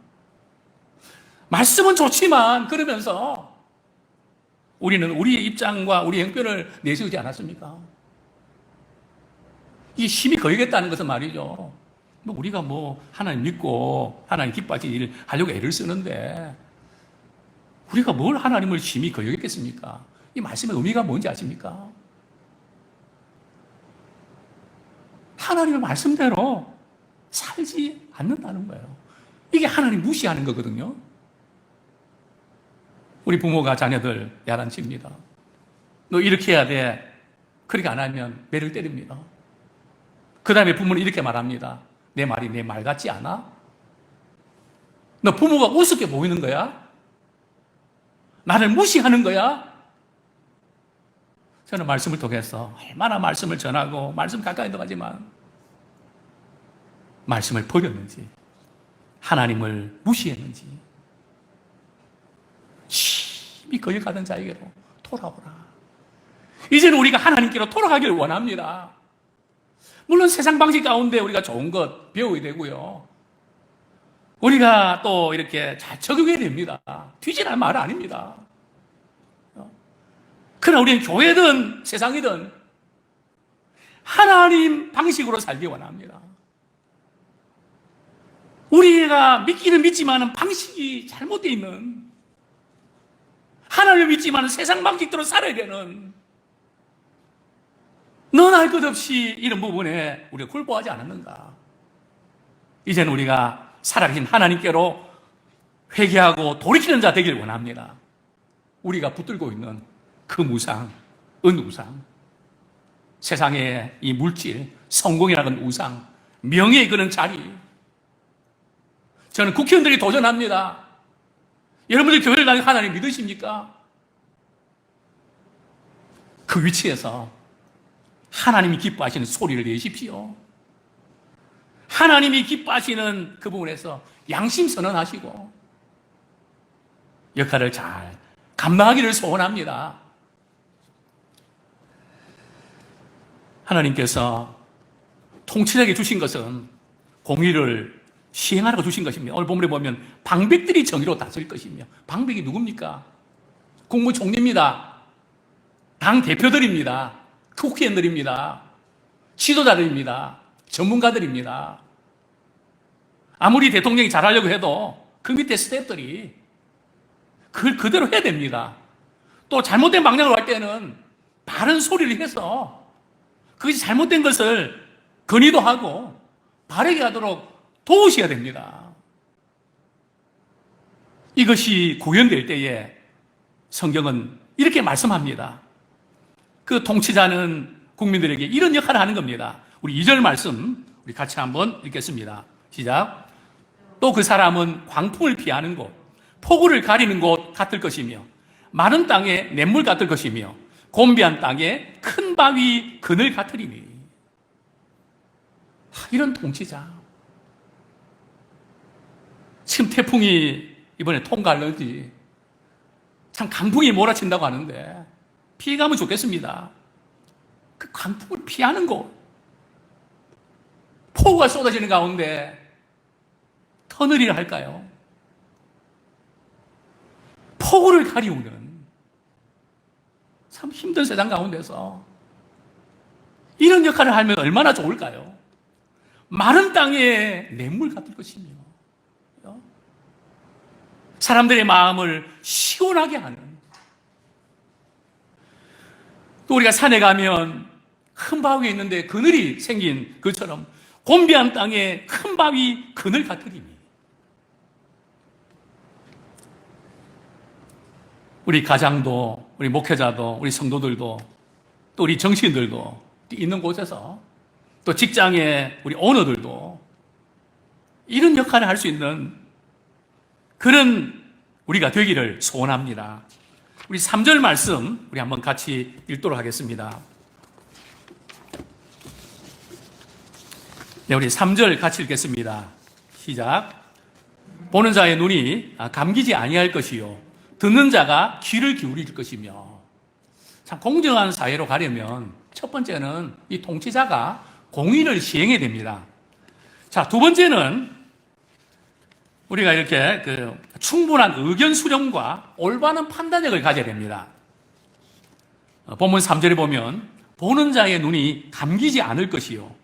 말씀은 좋지만 그러면서 우리는 우리의 입장과 우리의 형편을 내세우지 않았습니까? 이게 심히 거역했다는 것은 말이죠. 우리가 하나님 믿고 하나님 기뻐하실 일을 하려고 애를 쓰는데 우리가 뭘 하나님을 심히 거역했겠습니까? 이 말씀의 의미가 뭔지 아십니까? 하나님의 말씀대로 살지 않는다는 거예요. 이게 하나님 무시하는 거거든요. 우리 부모가 자녀들 야단칩니다. 너 이렇게 해야 돼. 그렇게 안 하면 매를 때립니다. 그 다음에 부모는 이렇게 말합니다. 내 말이 내 말 같지 않아? 너 부모가 우습게 보이는 거야? 나를 무시하는 거야? 저는 말씀을 통해서 얼마나 말씀을 전하고 말씀 가까이 들어가지만 말씀을 버렸는지 하나님을 무시했는지 심히 거역하던 자에게로 돌아오라. 이제는 우리가 하나님께로 돌아가기를 원합니다. 물론 세상 방식 가운데 우리가 좋은 것 배워야 되고요. 우리가 또 이렇게 잘 적용해야 됩니다. 뒤지라는 말 아닙니다. 그러나 우리는 교회든 세상이든 하나님 방식으로 살기 원합니다. 우리가 믿기는 믿지만 방식이 잘못되어 있는, 하나님을 믿지만 세상 방식대로 살아야 되는, 너나 할 것 없이 이런 부분에 우리가 굴복하지 않았는가. 이제는 우리가 살아계신 하나님께로 회개하고 돌이키는 자 되길 원합니다. 우리가 붙들고 있는 그 우상, 은우상, 세상의 이 물질, 성공이라는 우상, 명예의 그런 자리, 저는 국회의원들이 도전합니다. 여러분들 교회를 다니는 하나님 믿으십니까? 그 위치에서 하나님이 기뻐하시는 소리를 내십시오. 하나님이 기뻐하시는 그 부분에서 양심 선언하시고 역할을 잘 감당하기를 소원합니다. 하나님께서 통치자에게 주신 것은 공의를 시행하라고 주신 것입니다. 오늘 본문에 보면 방백들이 정의로 다스릴 것이며, 방백이 누굽니까? 국무총리입니다. 당 대표들입니다. 국회의원들입니다. 지도자들입니다. 전문가들입니다. 아무리 대통령이 잘하려고 해도 그 밑에 스태프들이 그걸 그대로 해야 됩니다. 또 잘못된 방향으로 갈 때는 바른 소리를 해서 그것이 잘못된 것을 건의도 하고 바르게 하도록 도우셔야 됩니다. 이것이 구현될 때에 성경은 이렇게 말씀합니다. 그 통치자는 국민들에게 이런 역할을 하는 겁니다. 우리 2절 말씀 우리 같이 한번 읽겠습니다. 시작. 또 그 사람은 광풍을 피하는 곳, 폭우를 가리는 곳 같을 것이며 마른 땅에 냇물 같을 것이며 곤비한 땅에 큰 바위 그늘 같으리니. 이런 통치자. 지금 태풍이 이번에 통갈러지 참 강풍이 몰아친다고 하는데 피해가면 좋겠습니다. 그 강풍을 피하는 곳, 폭우가 쏟아지는 가운데 터널이라 할까요? 폭우를 가리우는 참 힘든 세상 가운데서 이런 역할을 하면 얼마나 좋을까요? 마른 땅에 냇물 같을 것이며 사람들의 마음을 시원하게 하는, 또 우리가 산에 가면 큰 바위가 있는데 그늘이 생긴 것처럼 곤비한 땅에 큰 바위 그늘 같으리니. 우리 가장도, 우리 목회자도, 우리 성도들도, 또 우리 정치인들도 있는 곳에서, 또 직장의 우리 오너들도 이런 역할을 할 수 있는 그런 우리가 되기를 소원합니다. 우리 3절 말씀 우리 한번 같이 읽도록 하겠습니다. 네, 우리 3절 같이 읽겠습니다. 시작. 보는 자의 눈이 감기지 아니할 것이요 듣는 자가 귀를 기울일 것이며. 참 공정한 사회로 가려면 첫 번째는 이 통치자가 공의를 시행해야 됩니다. 자, 두 번째는 우리가 이렇게 충분한 의견 수렴과 올바른 판단력을 가져야 됩니다. 본문 3절에 보면 보는 자의 눈이 감기지 않을 것이요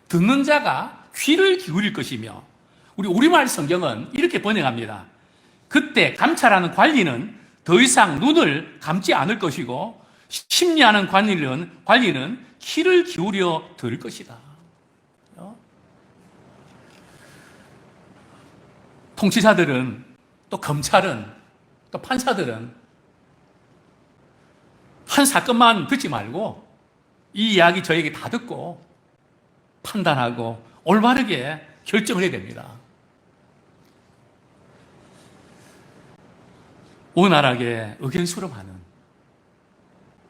듣는 자가 귀를 기울일 것이며, 우리 우리말 성경은 이렇게 번역합니다. 그때 감찰하는 관리는 더 이상 눈을 감지 않을 것이고 심리하는 관리는 귀를 기울여 들을 것이다. 통치자들은, 또 검찰은, 또 판사들은 한 사건만 듣지 말고 이 이야기 저에게 다 듣고 판단하고 올바르게 결정을 해야 됩니다. 원활하게 의견 수렴하는,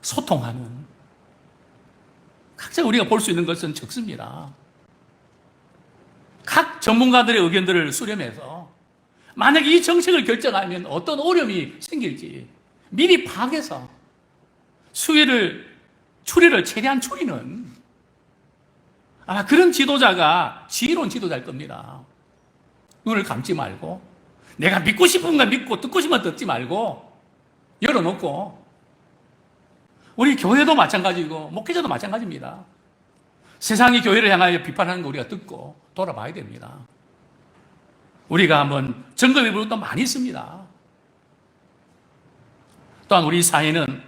소통하는, 각자 우리가 볼 수 있는 것은 적습니다. 각 전문가들의 의견들을 수렴해서 만약에 이 정책을 결정하면 어떤 어려움이 생길지 미리 파악해서 추리를 최대한 추리는 아마 그런 지도자가 지혜로운 지도자일 겁니다. 눈을 감지 말고 내가 믿고 싶은 건 믿고 듣고 싶은 건 듣지 말고 열어놓고, 우리 교회도 마찬가지고 목회자도 마찬가지입니다. 세상이 교회를 향하여 비판하는 거 우리가 듣고 돌아봐야 됩니다. 우리가 한번 점검해 볼 것도 많이 있습니다. 또한 우리 사회는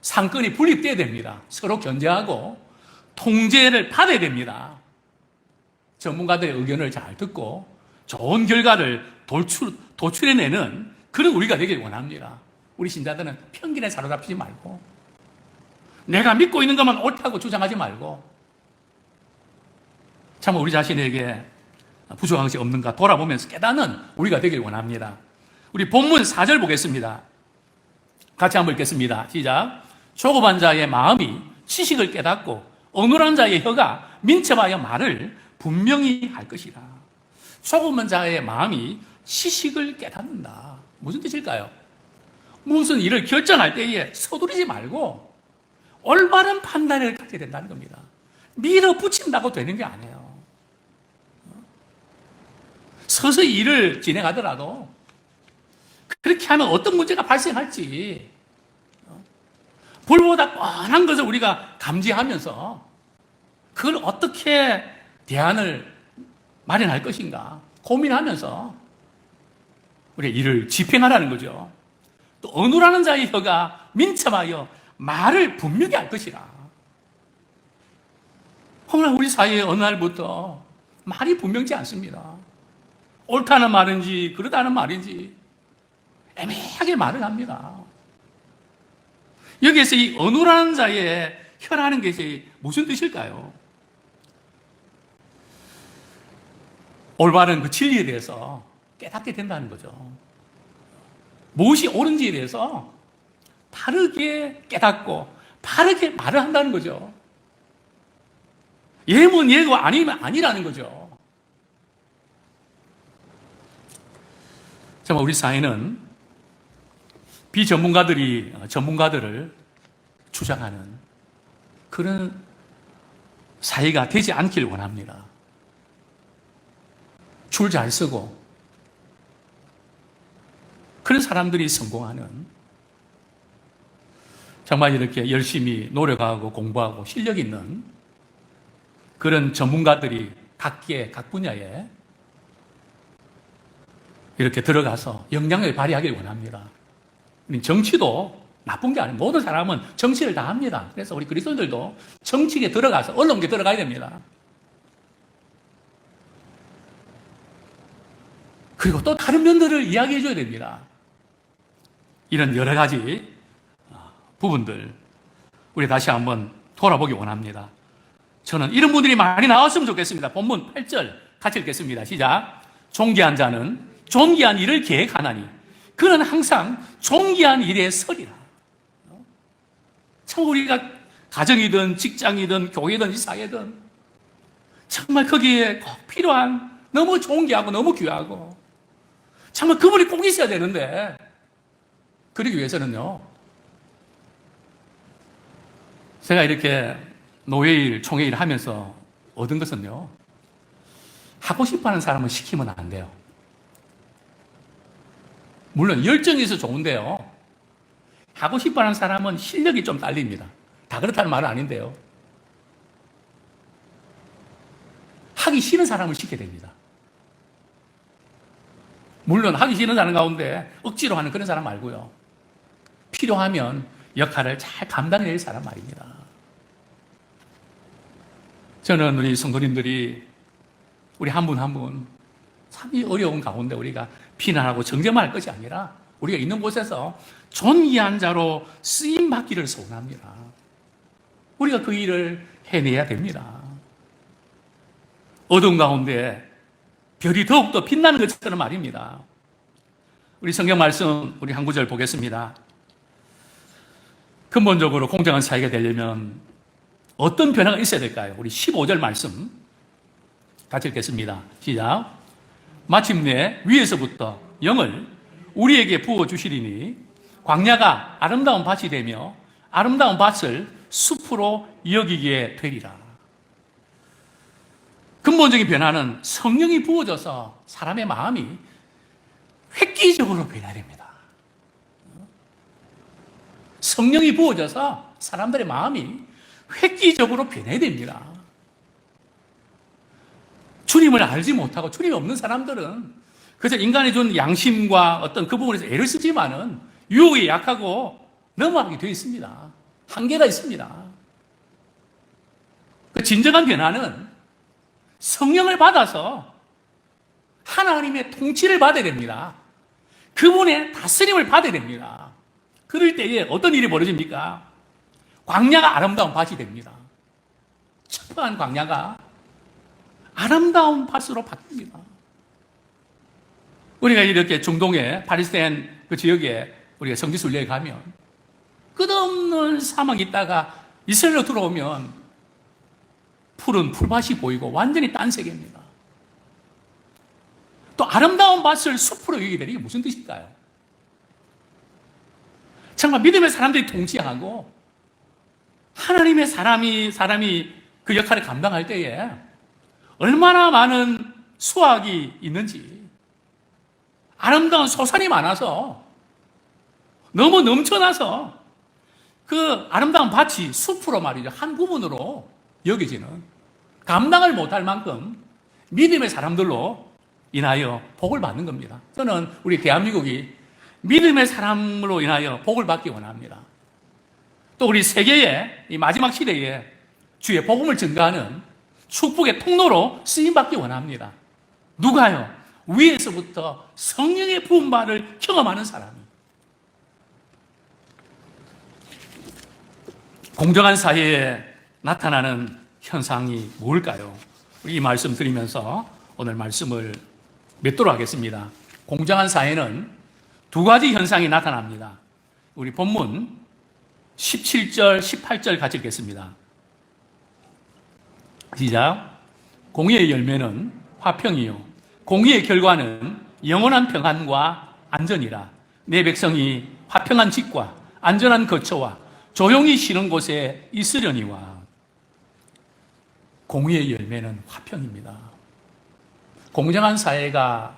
상권이 분립돼야 됩니다. 서로 견제하고 통제를 받아야 됩니다. 전문가들의 의견을 잘 듣고 좋은 결과를 도출해내는 그런 우리가 되길 원합니다. 우리 신자들은 편견에 사로잡히지 말고 내가 믿고 있는 것만 옳다고 주장하지 말고 참 우리 자신에게 부족한 것이 없는가 돌아보면서 깨닫는 우리가 되길 원합니다. 우리 본문 4절 보겠습니다. 같이 한번 읽겠습니다. 시작. 조급한 자의 마음이 지식을 깨닫고 어눌한 자의 혀가 민첩하여 말을 분명히 할 것이라. 조급한 자의 마음이 지식을 깨닫는다. 무슨 뜻일까요? 무슨 일을 결정할 때에 서두르지 말고 올바른 판단을 가져야 된다는 겁니다. 밀어붙인다고 되는 게 아니에요. 서서히 일을 진행하더라도 그렇게 하면 어떤 문제가 발생할지 불보다 뻔한 것을 우리가 감지하면서 그걸 어떻게 대안을 마련할 것인가 고민하면서 우리가 일을 집행하라는 거죠. 또 어눌하는 자의 혀가 민첩하여 말을 분명히 할 것이라. 오늘 우리 사회에 어느 날부터 말이 분명치 않습니다. 옳다는 말인지 그러다는 말인지 애매하게 말을 합니다. 여기에서 이 어눌한 자의 혀라는 것이 무슨 뜻일까요? 올바른 그 진리에 대해서 깨닫게 된다는 거죠. 무엇이 옳은지에 대해서 바르게 깨닫고 바르게 말을 한다는 거죠. 예면 예고 아니면 아니라는 거죠. 정말 우리 사회는 비전문가들이 전문가들을 주장하는 그런 사회가 되지 않길 원합니다. 줄 잘 서고 그런 사람들이 성공하는, 정말 이렇게 열심히 노력하고 공부하고 실력 있는 그런 전문가들이 각계 각 분야에 이렇게 들어가서 영향력을 발휘하길 원합니다. 정치도 나쁜 게 아니에요. 모든 사람은 정치를 다 합니다. 그래서 우리 그리스도인들도 정치에 들어가서 언론에 들어가야 됩니다. 그리고 또 다른 면들을 이야기해 줘야 됩니다. 이런 여러 가지 부분들 우리 다시 한번 돌아보기 원합니다. 저는 이런 분들이 많이 나왔으면 좋겠습니다. 본문 8절 같이 읽겠습니다. 시작. 존귀한 자는 존귀한 일을 계획하나니 그는 항상 존귀한 일에 서리라. 참 우리가 가정이든 직장이든 교회든 사회든 정말 거기에 꼭 필요한, 너무 존귀하고 너무 귀하고 정말 그분이 꼭 있어야 되는데, 그러기 위해서는요, 제가 이렇게 노예일, 총회일 하면서 얻은 것은요, 하고 싶어 하는 사람은 시키면 안 돼요. 물론 열정이 있어서 좋은데요, 하고 싶어 하는 사람은 실력이 좀 딸립니다. 다 그렇다는 말은 아닌데요, 하기 싫은 사람을 시켜야 됩니다. 물론 하기 싫은 사람 가운데 억지로 하는 그런 사람 말고요, 필요하면 역할을 잘 감당해낼 사람 말입니다. 저는 우리 성도님들이 우리 한 분 한 분 참 이 어려운 가운데 우리가 비난하고 정죄만 할 것이 아니라 우리가 있는 곳에서 존귀한 자로 쓰임받기를 소원합니다. 우리가 그 일을 해내야 됩니다. 어두운 가운데 별이 더욱더 빛나는 것처럼 말입니다. 우리 성경 말씀 우리 한 구절 보겠습니다. 근본적으로 공정한 사회가 되려면 어떤 변화가 있어야 될까요? 우리 15절 말씀 같이 읽겠습니다. 시작. 마침내 위에서부터 영을 우리에게 부어주시리니 광야가 아름다운 밭이 되며 아름다운 밭을 숲으로 여기게 되리라. 근본적인 변화는 성령이 부어져서 사람의 마음이 획기적으로 변해야 됩니다. 성령이 부어져서 사람들의 마음이 획기적으로 변해야 됩니다. 주님을 알지 못하고 주님이 없는 사람들은 그래서 인간이 준 양심과 어떤 그 부분에서 애를 쓰지만은 유혹에 약하고 넘어가게 되어 있습니다. 한계가 있습니다. 그 진정한 변화는 성령을 받아서 하나님의 통치를 받아야 됩니다. 그분의 다스림을 받아야 됩니다. 그럴 때에 어떤 일이 벌어집니까? 광야가 아름다운 밭이 됩니다. 첩한 광야가 아름다운 밭으로 바뀝니다. 우리가 이렇게 중동의 팔레스타인 그 지역에 우리가 성지순례에 가면 끝없는 사막이 있다가 이스라엘로 들어오면 푸른 풀밭이 보이고 완전히 딴 세계입니다. 또 아름다운 밭을 숲으로 여기게 되는 게 무슨 뜻일까요? 정말 믿음의 사람들이 통치하고 하나님의 사람이 그 역할을 감당할 때에 얼마나 많은 수확이 있는지, 아름다운 소산이 많아서 너무 넘쳐나서 그 아름다운 밭이 숲으로 말이죠, 한 부분으로 여겨지는, 감당을 못할 만큼 믿음의 사람들로 인하여 복을 받는 겁니다. 저는 우리 대한민국이 믿음의 사람으로 인하여 복을 받기 원합니다. 또 우리 세계의 이 마지막 시대에 주의 복음을 증가하는 축복의 통로로 쓰임받기 원합니다. 누가요? 위에서부터 성령의 부음바를 경험하는 사람이. 공정한 사회에 나타나는 현상이 뭘까요? 이 말씀 드리면서 오늘 말씀을 맺도록 하겠습니다. 공정한 사회는 두 가지 현상이 나타납니다. 우리 본문 17절, 18절 같이 읽겠습니다. 시작. 공의의 열매는 화평이요 공의의 결과는 영원한 평안과 안전이라. 내 백성이 화평한 집과 안전한 거처와 조용히 쉬는 곳에 있으려니와. 공의의 열매는 화평입니다. 공정한 사회가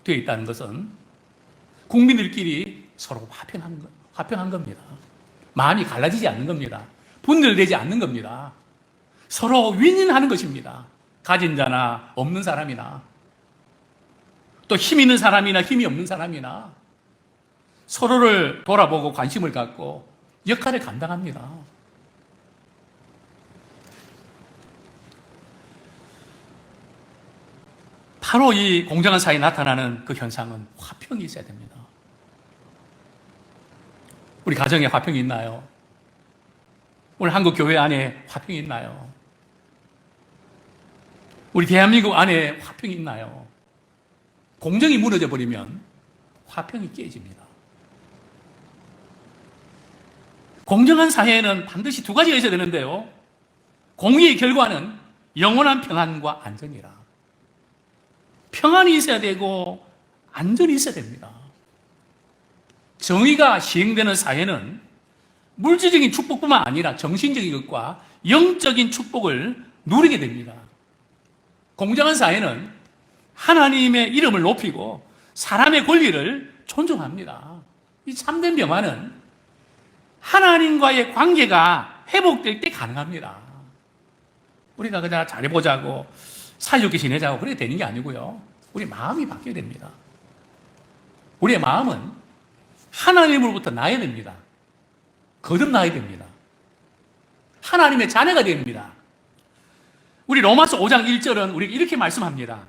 되어 있다는 것은 국민들끼리 서로 화평한 겁니다. 마음이 갈라지지 않는 겁니다. 분열되지 않는 겁니다. 서로 윈윈하는 것입니다. 가진 자나 없는 사람이나 또 힘 있는 사람이나 힘이 없는 사람이나 서로를 돌아보고 관심을 갖고 역할을 감당합니다. 바로 이 공정한 사회에 나타나는 그 현상은 화평이 있어야 됩니다. 우리 가정에 화평이 있나요? 오늘 한국 교회 안에 화평이 있나요? 우리 대한민국 안에 화평이 있나요? 공정이 무너져 버리면 화평이 깨집니다. 공정한 사회에는 반드시 두 가지가 있어야 되는데요. 공의의 결과는 영원한 평안과 안전이라. 평안이 있어야 되고 안전이 있어야 됩니다. 정의가 시행되는 사회는 물질적인 축복뿐만 아니라 정신적인 것과 영적인 축복을 누리게 됩니다. 공정한 사회는 하나님의 이름을 높이고 사람의 권리를 존중합니다. 이 참된 평안은 하나님과의 관계가 회복될 때 가능합니다. 우리가 그냥 잘해보자고 사이좋게 지내자고 그렇게 되는 게 아니고요. 우리 마음이 바뀌어야 됩니다. 우리의 마음은 하나님으로부터 나야 됩니다. 거듭나야 됩니다. 하나님의 자녀가 됩니다. 우리 로마서 5장 1절은 우리가 이렇게 말씀합니다.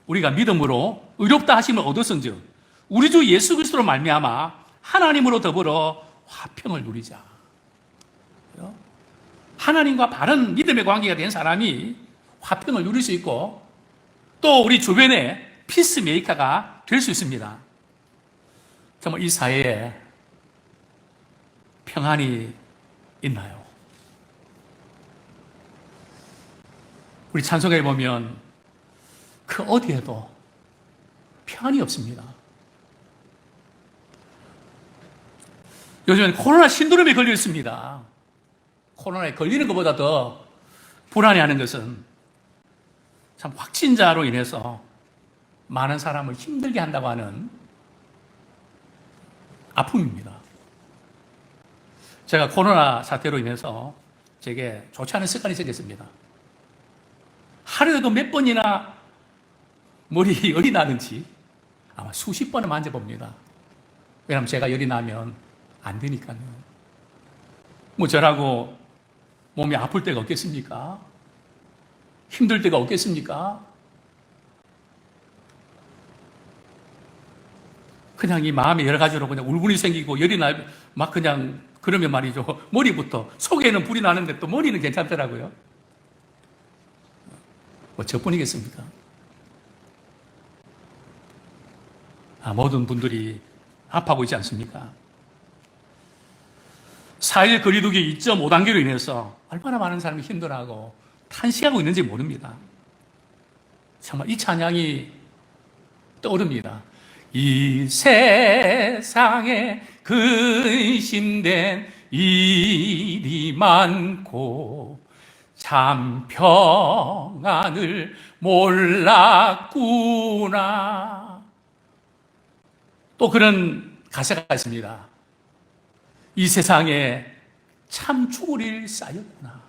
우리가 믿음으로 의롭다 하심을 얻었은즉 우리 주 예수 그리스도로 말미암아 하나님으로 더불어 화평을 누리자. 하나님과 바른 믿음의 관계가 된 사람이 화평을 누릴 수 있고 또 우리 주변에 피스메이커가 될 수 있습니다. 정말 이 사회에 평안이 있나요? 우리 찬송가에 보면 그 어디에도 평안이 없습니다. 요즘엔 코로나 신드롬에 걸려 있습니다. 코로나에 걸리는 것보다 더 불안해하는 것은 참 확진자로 인해서 많은 사람을 힘들게 한다고 하는 아픔입니다. 제가 코로나 사태로 인해서 제게 좋지 않은 습관이 생겼습니다. 하루에도 몇 번이나 머리 열이 나는지 아마 수십 번을 만져봅니다. 왜냐하면 제가 열이 나면 안 되니까요. 뭐 저라고 몸이 아플 때가 없겠습니까? 힘들 때가 없겠습니까? 그냥 이 마음이 여러 가지로 그냥 울분이 생기고 열이 막 그냥 그러면 말이죠. 머리부터 속에는 불이 나는데 또 머리는 괜찮더라고요. 뭐 저뿐이겠습니까? 모든 분들이 아파하고 있지 않습니까? 4일 거리두기 2.5단계로 인해서 얼마나 많은 사람이 힘들어하고 탄식하고 있는지 모릅니다. 정말 이 찬양이 떠오릅니다. 이 세상에 근심된 일이 많고 참 평안을 몰랐구나. 또 그런 가사가 있습니다. 이 세상에 참 죽을 일 쌓였구나.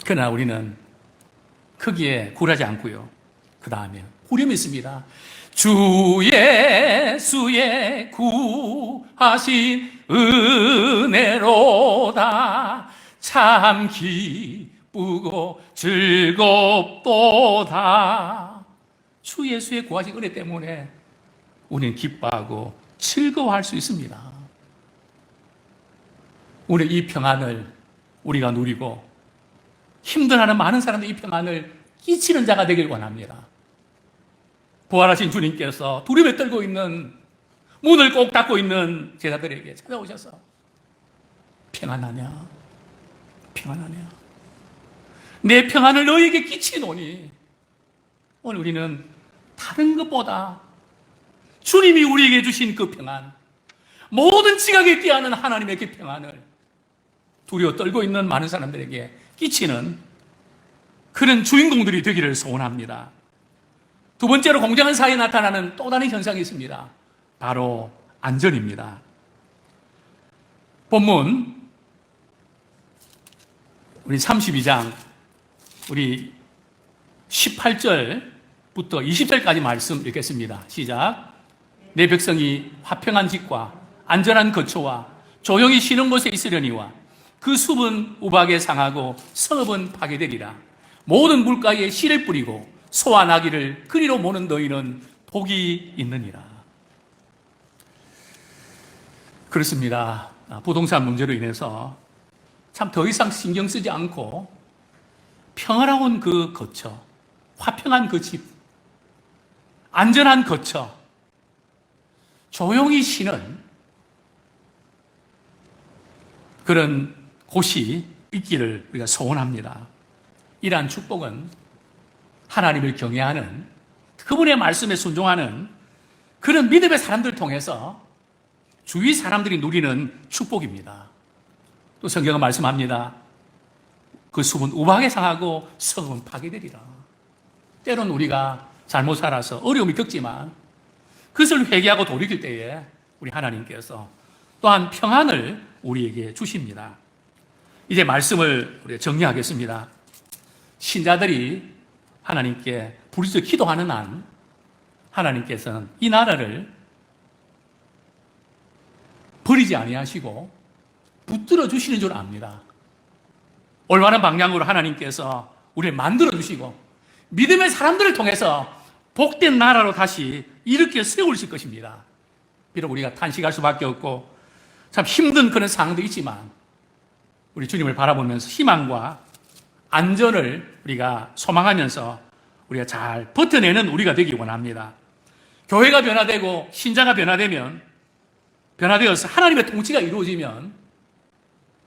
그러나 우리는 거기에 굴하지 않고요. 그 다음에 후렴이 있습니다. 주 예수의 구하신 은혜로다 참 기쁘고 즐겁도다. 주 예수의 구하신 은혜 때문에 우리는 기뻐하고 즐거워할 수 있습니다. 오늘 이 평안을 우리가 누리고 힘들어하는 많은 사람들이 이 평안을 끼치는 자가 되길 원합니다. 부활하신 주님께서 두려움에 떨고 있는, 문을 꼭 닫고 있는 제자들에게 찾아오셔서 평안하냐? 평안하냐? 내 평안을 너희에게 끼치노니. 오늘 우리는 다른 것보다 주님이 우리에게 주신 그 평안, 모든 지각에 뛰어하는 하나님의 그 평안을 두려워 떨고 있는 많은 사람들에게 끼치는 그런 주인공들이 되기를 소원합니다. 두 번째로 공정한 사회에 나타나는 또 다른 현상이 있습니다. 바로 안전입니다. 본문 우리 32장 우리 18절부터 20절까지 말씀 읽겠습니다. 시작. 내 백성이 화평한 집과 안전한 거처와 조용히 쉬는 곳에 있으려니와 그 숲은 우박에 상하고 성읍은 파괴되리라. 모든 물가에 씨를 뿌리고 소와 나귀를 그리로 모는 너희는 복이 있느니라. 그렇습니다. 부동산 문제로 인해서 참 더 이상 신경 쓰지 않고 평화로운 그 거처, 화평한 그 집, 안전한 거처, 조용히 쉬는 그런 곳이 있기를 우리가 소원합니다. 이러한 축복은 하나님을 경외하는, 그분의 말씀에 순종하는 그런 믿음의 사람들을 통해서 주위 사람들이 누리는 축복입니다. 또 성경은 말씀합니다. 그 숲은 우박에 상하고 성읍은 파괴되리라. 때론 우리가 잘못 살아서 어려움이 겪지만 그것을 회개하고 돌이킬 때에 우리 하나님께서 또한 평안을 우리에게 주십니다. 이제 말씀을 우리가 정리하겠습니다. 신자들이 하나님께 부르짖어 기도하는 한 하나님께서는 이 나라를 버리지 아니하시고 붙들어 주시는 줄 압니다. 올바른 방향으로 하나님께서 우리를 만들어 주시고 믿음의 사람들을 통해서 복된 나라로 다시 일으켜 세우실 것입니다. 비록 우리가 탄식할 수밖에 없고 참 힘든 그런 상황도 있지만 우리 주님을 바라보면서 희망과 안전을 우리가 소망하면서 우리가 잘 버텨내는 우리가 되기 원합니다. 교회가 변화되고 신자가 변화되어서 하나님의 통치가 이루어지면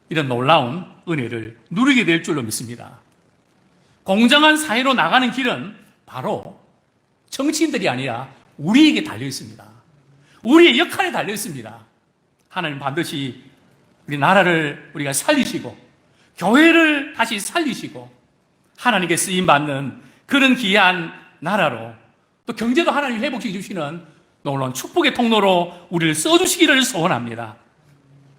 이런 놀라운 은혜를 누리게 될 줄로 믿습니다. 공정한 사회로 나가는 길은 바로 정치인들이 아니라 우리에게 달려 있습니다. 우리의 역할에 달려 있습니다. 하나님 반드시 우리 나라를 우리가 살리시고 교회를 다시 살리시고 하나님께 쓰임받는 그런 귀한 나라로 또 경제도 하나님 회복시켜 주시는 놀라운 축복의 통로로 우리를 써주시기를 소원합니다.